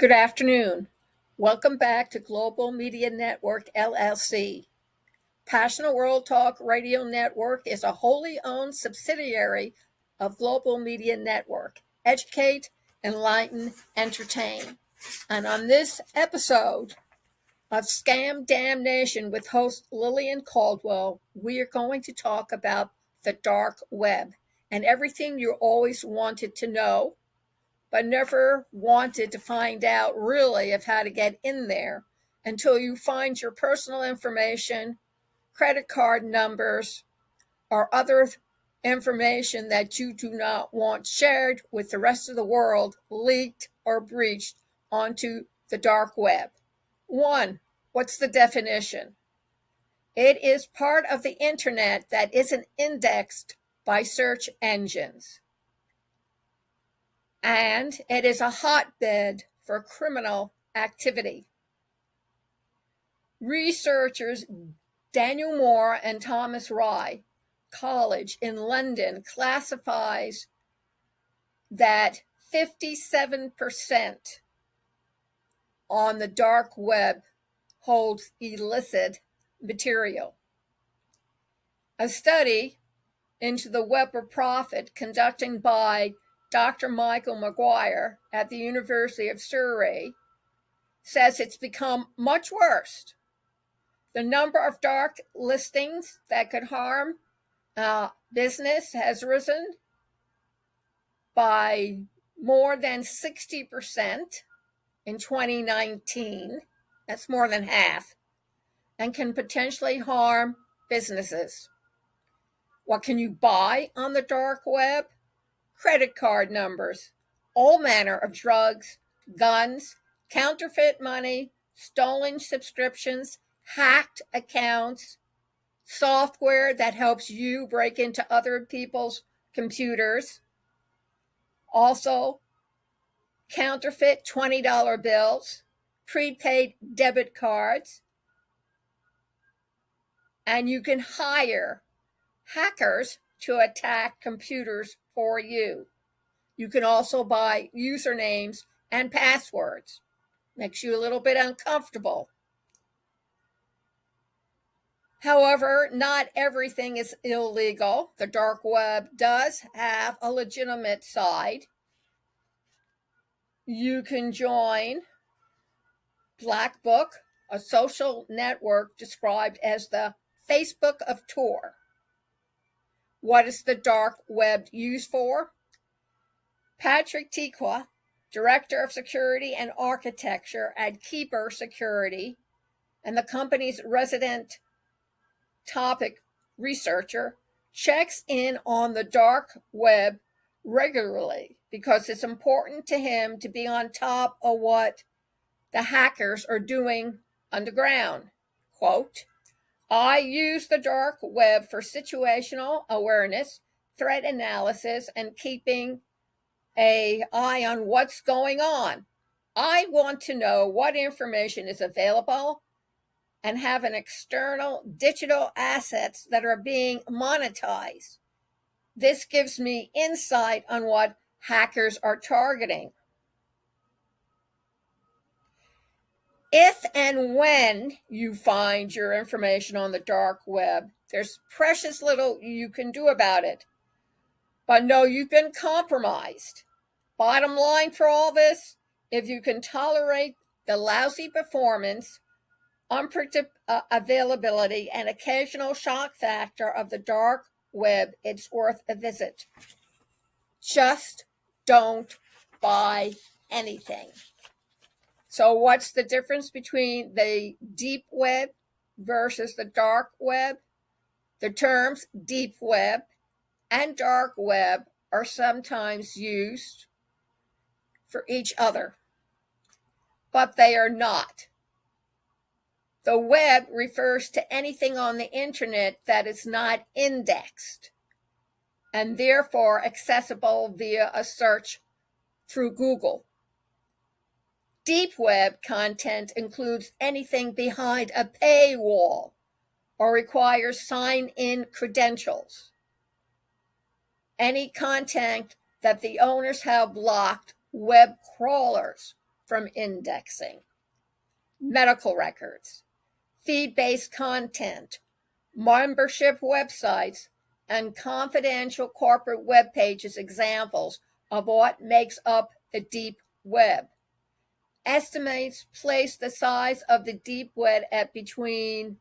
Good afternoon. Welcome back to Global Media Network, LLC. Passionate World Talk Radio Network is a wholly owned subsidiary of Global Media Network. Educate, enlighten, entertain. And on this episode of Scam DamNation with host Lillian Caldwell, we are going to talk about the dark web and everything you always wanted to know but never wanted to find out really of how to get in there until you find your personal information, credit card numbers, or other information that you do not want shared with the rest of the world leaked or breached onto the dark web. 1. What's the definition? It is part of the internet that isn't indexed by search engines, and it is a hotbed for criminal activity. Researchers Daniel Moore and Thomas Rye College in London classifies that 57% on the dark web holds illicit material. A study into the web of profit conducted by Dr. Michael Maguire at the University of Surrey says it's become much worse. The number of dark listings that could harm business has risen by more than 60% in 2019. That's more than half, and can potentially harm businesses. What can you buy on the dark web? Credit card numbers, all manner of drugs, guns, counterfeit money, stolen subscriptions, hacked accounts, software that helps you break into other people's computers. Also, counterfeit $20 bills, prepaid debit cards, and you can hire hackers to attack computers for you. You can also buy usernames and passwords. Makes you a little bit uncomfortable. However, not everything is illegal. The dark web does have a legitimate side. You can join Black Book, a social network described as the Facebook of Tor. What is the dark web used for? Patrick Tikwa, Director of Security and Architecture at Keeper Security, and the company's resident topic researcher, checks in on the dark web regularly because it's important to him to be on top of what the hackers are doing underground. Quote, I use the dark web for situational awareness, threat analysis, and keeping an eye on what's going on. I want to know what information is available and have an external digital assets that are being monetized. This gives me insight on what hackers are targeting. If and when you find your information on the dark web, there's precious little you can do about it. But know you've been compromised. Bottom line for all this, if you can tolerate the lousy performance, unpredictable availability, and occasional shock factor of the dark web, it's worth a visit. Just don't buy anything. So what's the difference between the deep web versus the dark web? The terms deep web and dark web are sometimes used for each other, but they are not. The web refers to anything on the internet that is not indexed and therefore accessible via a search through Google. Deep web content includes anything behind a paywall or requires sign-in credentials. Any content that the owners have blocked web crawlers from indexing. Medical records, feed-based content, membership websites, and confidential corporate web pages examples of what makes up the deep web. Estimates place the size of the deep web at between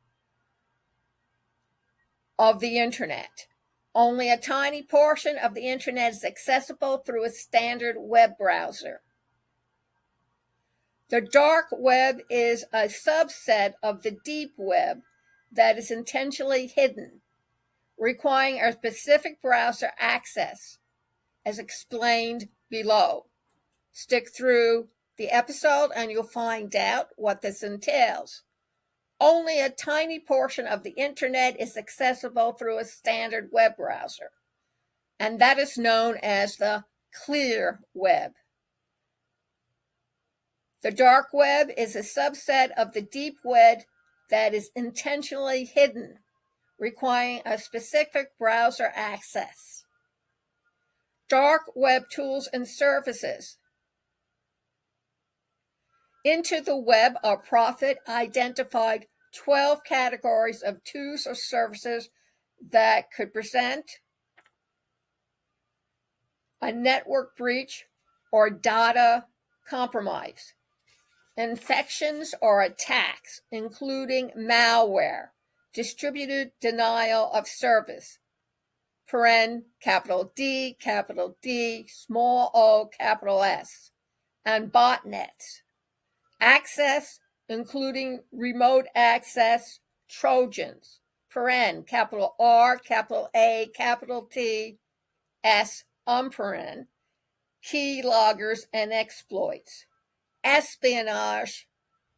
of the internet. Only a tiny portion of the internet is accessible through a standard web browser. The dark web is a subset of the deep web that is intentionally hidden, requiring a specific browser access, as explained below. Stick through the episode and you'll find out what this entails. Only a tiny portion of the internet is accessible through a standard web browser, and that is known as the clear web. The dark web is a subset of the deep web that is intentionally hidden, requiring a specific browser access. Dark web tools and services. Into the web, our prophet identified 12 categories of tools or services that could present a network breach or data compromise. Infections or attacks, including malware, distributed denial of service, capital D, small o, capital S, and botnets. Access, including remote access, Trojans, capital R, capital A, capital T, S, key loggers and exploits. Espionage,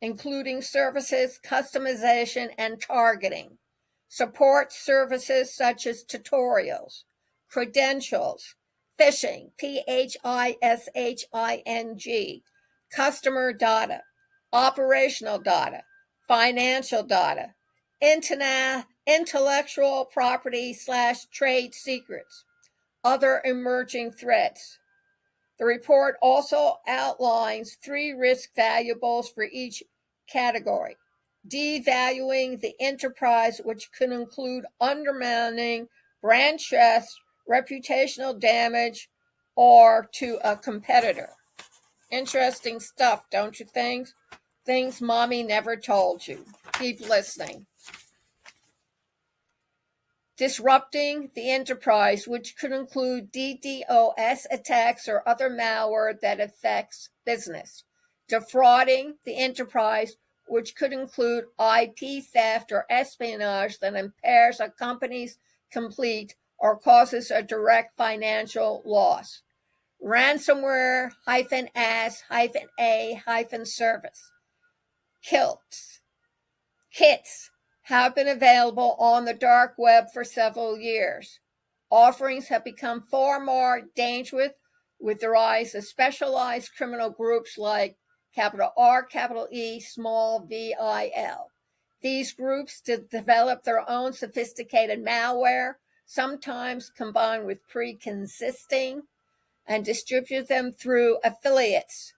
including services, customization, and targeting. Support services such as tutorials, credentials, phishing, phishing, customer data, operational data, financial data, intellectual property / trade secrets, other emerging threats. The report also outlines 3 risk variables for each category. Devaluing the enterprise, which could include undermining brand trust, reputational damage, or to a competitor. Interesting stuff, don't you think? Things mommy never told you. Keep listening. Disrupting the enterprise, which could include DDoS attacks or other malware that affects business. Defrauding the enterprise, which could include IP theft or espionage that impairs a company's complete or causes a direct financial loss. Ransomware -S-A-service. Kits have been available on the dark web for several years. Offerings have become far more dangerous with the rise of specialized criminal groups like capital R, capital E, small VIL. These groups develop their own sophisticated malware, sometimes combined with pre-consisting, and distribute them through affiliates.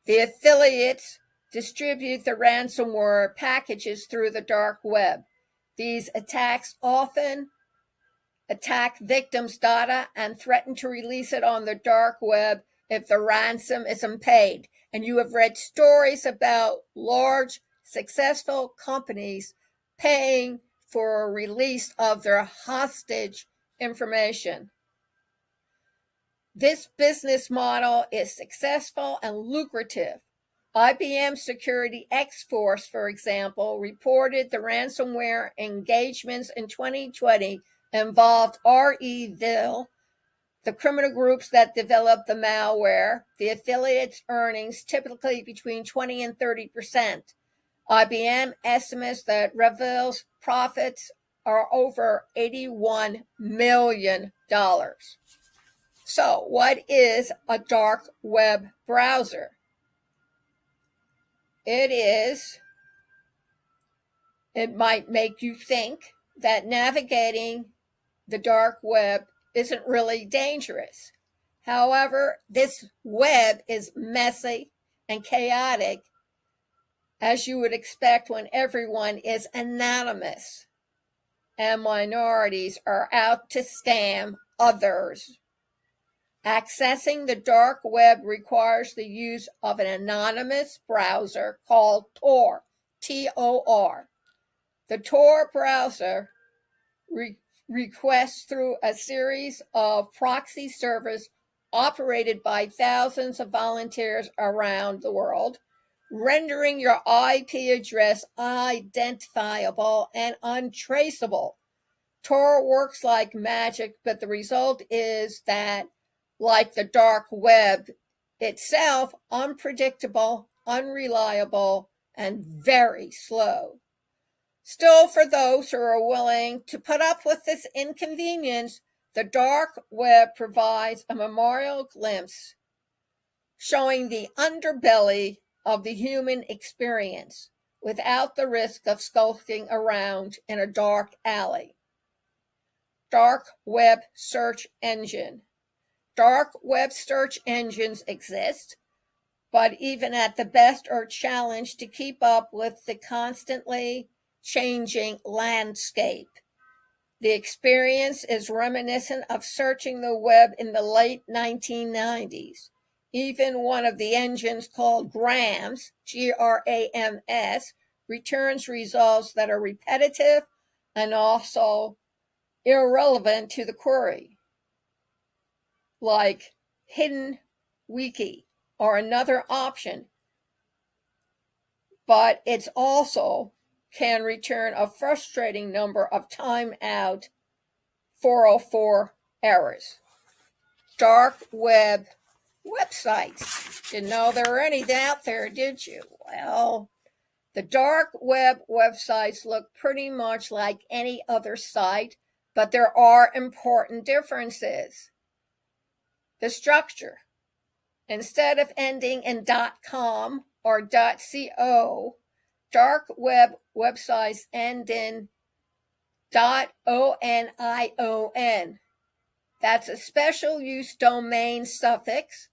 The affiliates distribute the ransomware packages through the dark web. These attacks often attack victims' data and threaten to release it on the dark web if the ransom isn't paid. And you have read stories about large, successful companies paying for a release of their hostage information. This business model is successful and lucrative. IBM Security X-Force, for example, reported the ransomware engagements in 2020 involved REvil, the criminal groups that developed the malware, the affiliates' earnings typically between 20 and 30%. IBM estimates that Revil's profits are over $81 million. So, what is a dark web browser? It might make you think that navigating the dark web isn't really dangerous. However, this web is messy and chaotic, as you would expect when everyone is anonymous and minorities are out to scam others. Accessing the dark web requires the use of an anonymous browser called Tor, T-O-R. The Tor browser requests through a series of proxy servers operated by thousands of volunteers around the world, rendering your IP address unidentifiable and untraceable. Tor works like magic, but the result is that, like the dark web itself, unpredictable, unreliable, and very slow. Still, for those who are willing to put up with this inconvenience, the dark web provides a memorial glimpse showing the underbelly of the human experience without the risk of skulking around in a dark alley. Dark web search engine. Dark web search engines exist, but even at the best are challenged to keep up with the constantly changing landscape. The experience is reminiscent of searching the web in the late 1990s. Even one of the engines called Grams, Grams, returns results that are repetitive and also irrelevant to the query, like Hidden Wiki or another option, but it's also can return a frustrating number of timeout 404 errors. Dark web websites. Didn't know there were any out there, did you? Well, the dark web websites look pretty much like any other site, but there are important differences. The structure. Instead of ending in .com or .co, dark web websites end in .onion. That's a special use domain suffix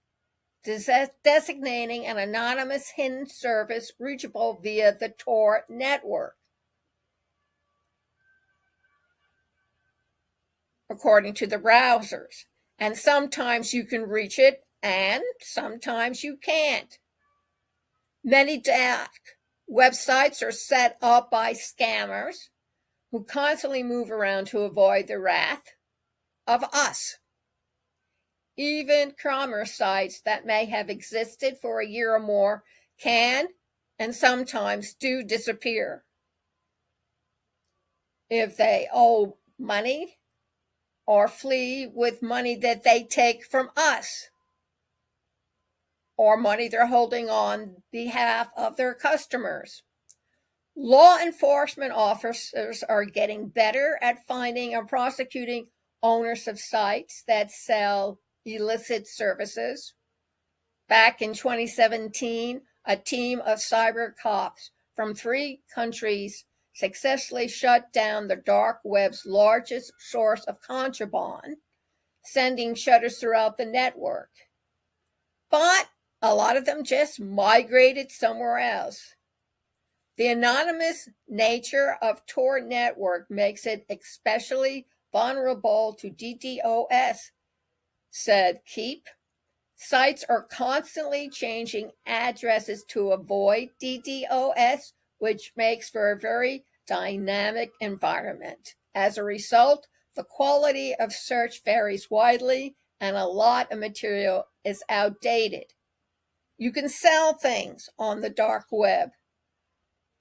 designating an anonymous hidden service reachable via the Tor network. According to the browsers. And sometimes you can reach it and sometimes you can't. Many dark websites are set up by scammers who constantly move around to avoid the wrath of us. Even commerce sites that may have existed for a year or more can and sometimes do disappear. If they owe money or flee with money that they take from us, or money they're holding on behalf of their customers. Law enforcement officers are getting better at finding and prosecuting owners of sites that sell illicit services. Back in 2017, a team of cyber cops from 3 countries successfully shut down the dark web's largest source of contraband, sending shutters throughout the network. But a lot of them just migrated somewhere else. The anonymous nature of Tor network makes it especially vulnerable to DDoS, said Keep. Sites are constantly changing addresses to avoid DDoS, which makes for a very dynamic environment. As a result, the quality of search varies widely and a lot of material is outdated. You can sell things on the dark web.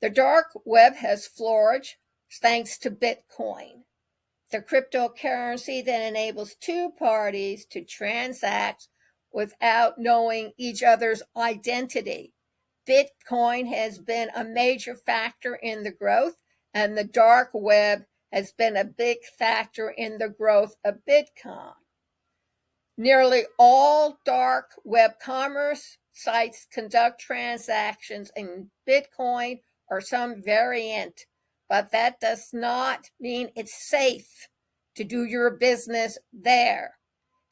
The dark web has flourished thanks to Bitcoin, the cryptocurrency that enables 2 parties to transact without knowing each other's identity. Bitcoin has been a major factor in the growth, and the dark web has been a big factor in the growth of Bitcoin. Nearly all dark web commerce sites conduct transactions in Bitcoin or some variant, but that does not mean it's safe to do your business there.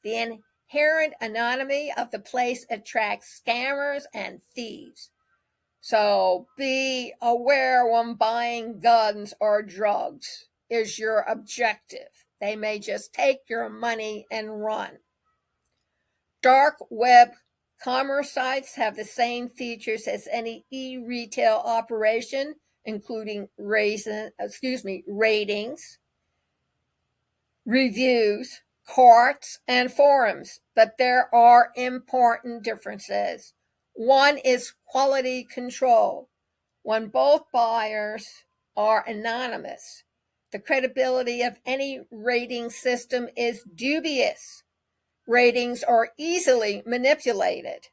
The inherent anonymity of the place attracts scammers and thieves. So be aware when buying guns or drugs is your objective. They may just take your money and run. Dark web commerce sites have the same features as any e-retail operation, including ratings, reviews, carts, and forums, but there are important differences. One is quality control. When both buyers are anonymous, the credibility of any rating system is dubious. Ratings are easily manipulated,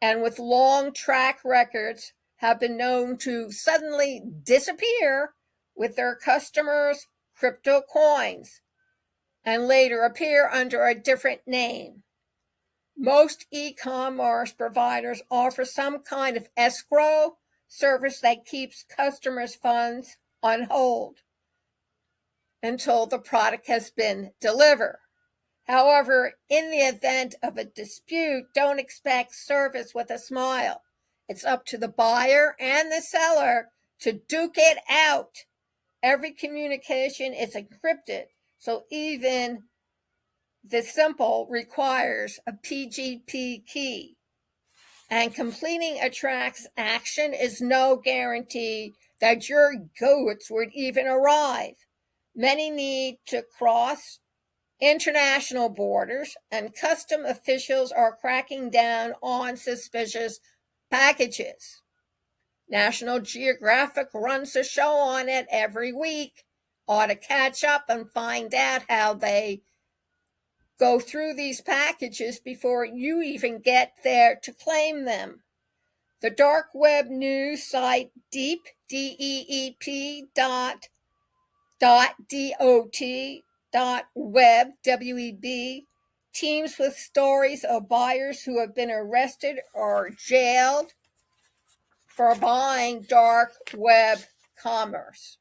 and with long track records have been known to suddenly disappear with their customers' crypto coins and later appear under a different name. Most e-commerce providers offer some kind of escrow service that keeps customers' funds on hold until the product has been delivered. However, in the event of a dispute, don't expect service with a smile. It's up to the buyer and the seller to duke it out. Every communication is encrypted, so even the simple requires a PGP key. And completing a transaction is no guarantee that your goods would even arrive. Many need to cross international borders, and custom officials are cracking down on suspicious packages. National Geographic runs a show on it every week. Ought to catch up and find out how they go through these packages before you even get there to claim them. The dark web news site Deep, DEEP .dot.web, WEB, teams with stories of buyers who have been arrested or jailed for buying dark web commerce.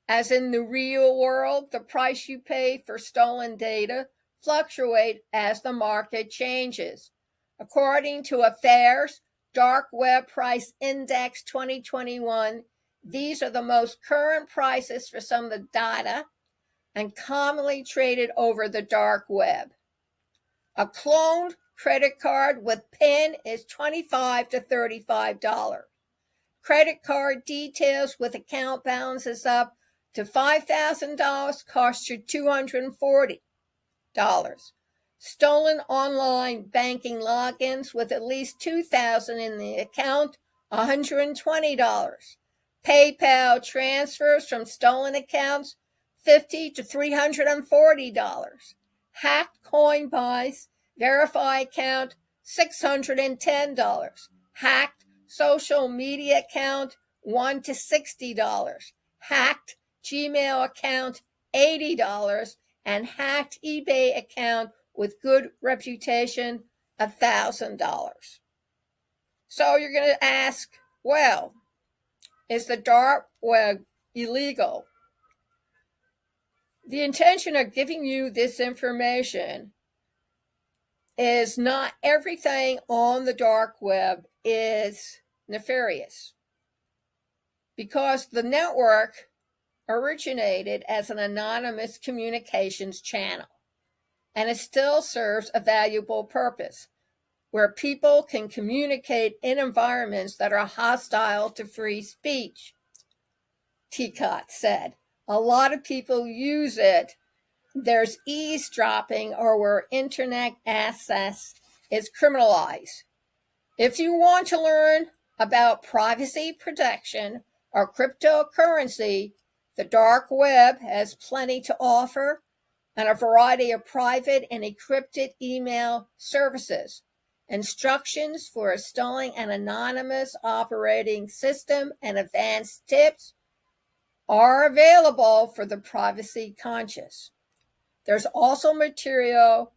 As in the real world, the price you pay for stolen data fluctuates as the market changes. According to Affairs Dark Web Price Index 2021, these are the most current prices for some of the data and commonly traded over the dark web. A cloned credit card with PIN is $25 to $35. Credit card details with account balances up to $5,000 cost you $240. Stolen online banking logins with at least $2,000 in the account, $120. PayPal transfers from stolen accounts, $50 to $340. Hacked Coinbase verify account, $610. Hacked social media account, $1 to $60. Hacked Gmail account, $80. And hacked eBay account with good reputation, $1,000. So you're going to ask, well, is the dark web illegal? The intention of giving you this information is not everything on the dark web is nefarious, because the network originated as an anonymous communications channel, and it still serves a valuable purpose where people can communicate in environments that are hostile to free speech. Teacott said, a lot of people use it. There's eavesdropping or where internet access is criminalized. If you want to learn about privacy protection or cryptocurrency, the dark web has plenty to offer and a variety of private and encrypted email services. Instructions for installing an anonymous operating system and advanced tips are available for the privacy conscious. There's also material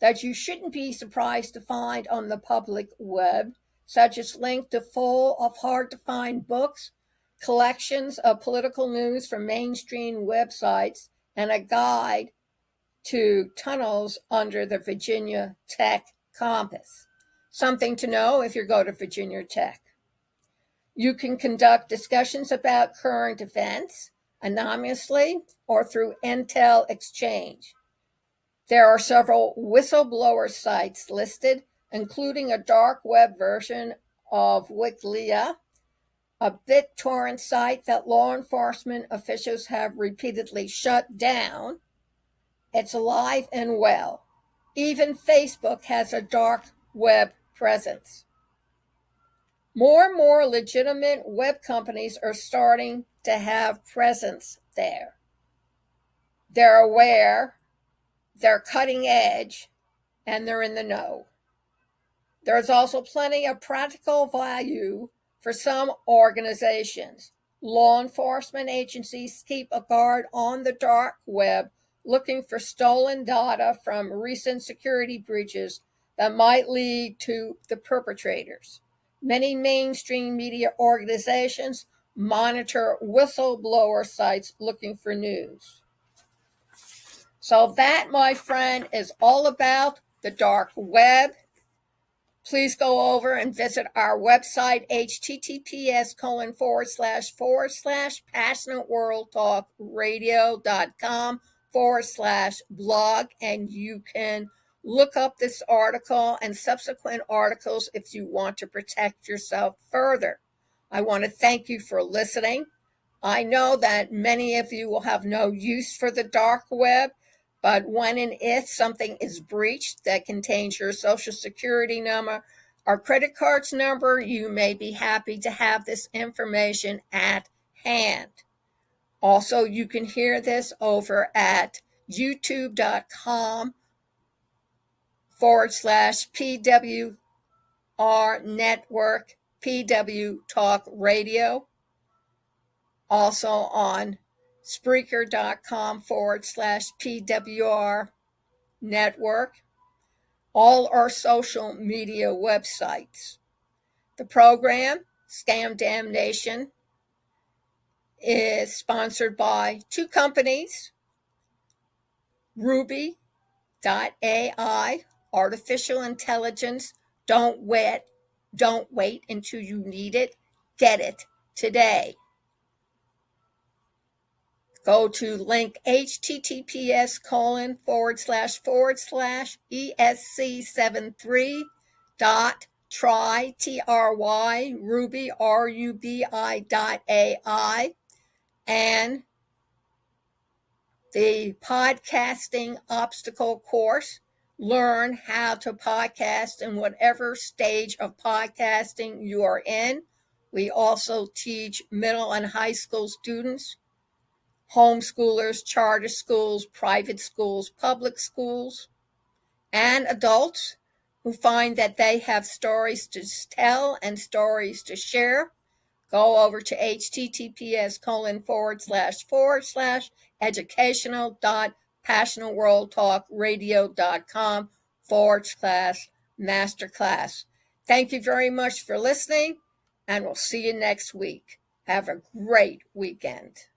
that you shouldn't be surprised to find on the public web, such as links to full of hard-to-find books, collections of political news from mainstream websites, and a guide to tunnels under the Virginia Tech campus. Something to know if you go to Virginia Tech. You can conduct discussions about current events anonymously or through intel exchange. There are several whistleblower sites listed, including a dark web version of Wikileaks, a BitTorrent site that law enforcement officials have repeatedly shut down. It's alive and well. Even Facebook has a dark web presence. More and more legitimate web companies are starting to have presence there. They're aware, they're cutting edge, and they're in the know. There's also plenty of practical value for some organizations. Law enforcement agencies keep a guard on the dark web, looking for stolen data from recent security breaches that might lead to the perpetrators. Many mainstream media organizations monitor whistleblower sites looking for news. So that, my friend, is all about the dark web. Please go over and visit our website, https://passionateworldtalkradio.com/blog, and you can look up this article and subsequent articles if you want to protect yourself further. I want to thank you for listening. I know that many of you will have no use for the dark web, but when and if something is breached that contains your social security number or credit card's number, you may be happy to have this information at hand. Also, you can hear this over at youtube.com/PWR Network, PW Talk Radio. Also on Spreaker.com/PWR Network. All our social media websites. The program, Scam DamNation, is sponsored by two companies, Ruby.ai, artificial intelligence. Don't wait until you need it. Get it today. Go to link https://esc73.try Ruby RUBI.ai and the podcasting obstacle course. Learn how to podcast in whatever stage of podcasting you are in. We also teach middle and high school students, homeschoolers, charter schools, private schools, public schools, and adults who find that they have stories to tell and stories to share. Go over to https://educational.passionateworldtalkradio.com/masterclass. Thank you very much for listening, and we'll see you next week. Have a great weekend.